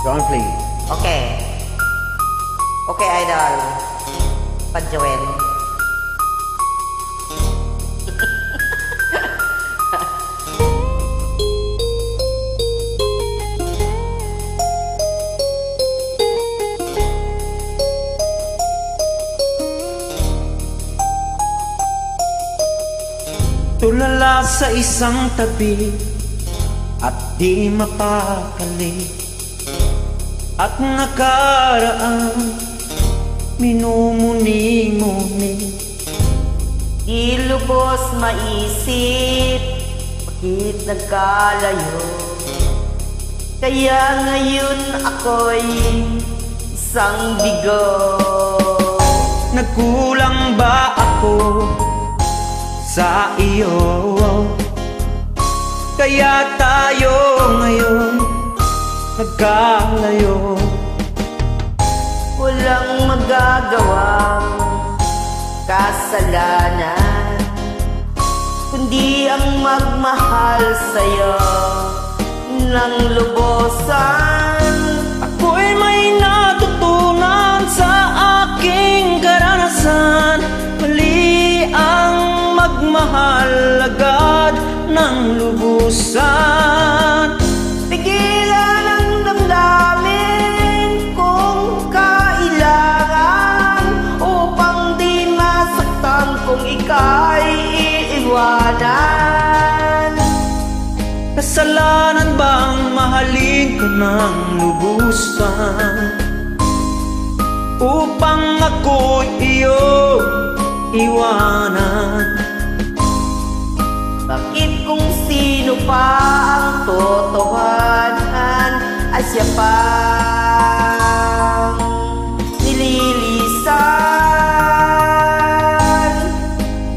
John, please. Okay. Okay, idol. Pag-join. Tulala sa isang tabi at di mapakali, at nakaraan minumuni-muni. Di lubos maisip, bakit nagkalayo? Kaya ngayon ako'y isang bigo. Nagkulang ba ako sa iyo? Kaya tayo ngayon nagkalayo. Walang magagawang kasalanan, kundi ang magmahal sa'yo ng lubusan. Ako'y may natutunan sa aking karanasan. Mali ang magmahal agad ng lubusan. Pigilan ang damdamin kung kailangan, upang di masaktan kung ika'y iiwanan. Kasalanan bang mahalin ka ng lubusan, upang ako'y iyong iwanan? Bakit kung sino pa ang totohanan ay siya pang nililisan?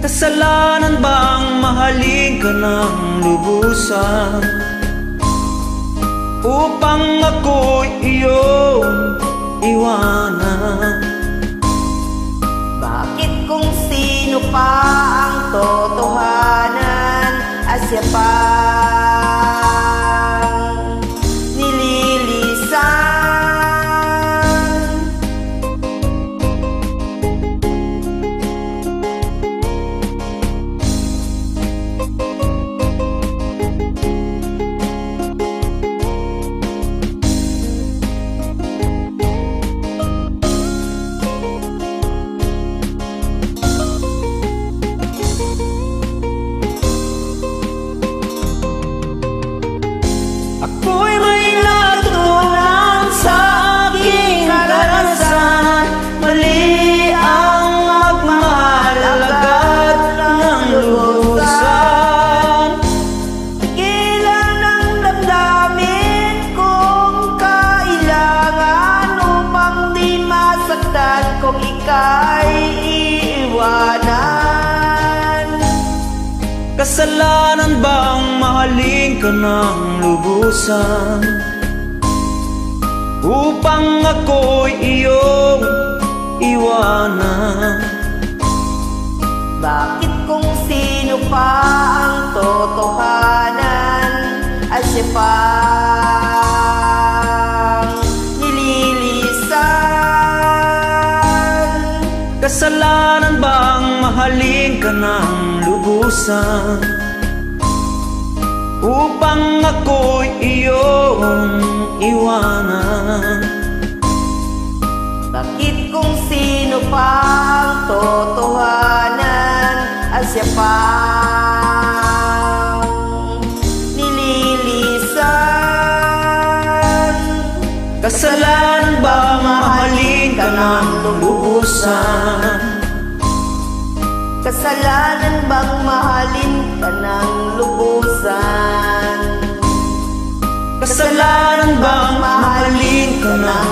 Kasalanan bang mahalin ka ng lubusan, upang ako'y iyong iwanan? Bakit kung sino pa ang totohanan ay siya pang nililisan? Ako'y may natutunan sa aking karanasan. Mali ang magmahal agad ng lubusan. Pigilan ang damdamin kung kailangan, upang di masaktan kung ika'y iiwanan. Kasalanan bang mahalin ka ng lubusan, upang ako'y iyong iwanan? Bakit kung sino pa ang totohanan ay siya pang nililisan? Kasalanan bang mahalin ka ng lubusan, upang ako'y iyong iwanan? Bakit kung sino pa ang totohanan ay siya pang nililisan? Kasalanan bang mahalin ka ng lubusan, Kasalanan bang mahalin ka ng lubusan? kasalanan bang mahalin ka ng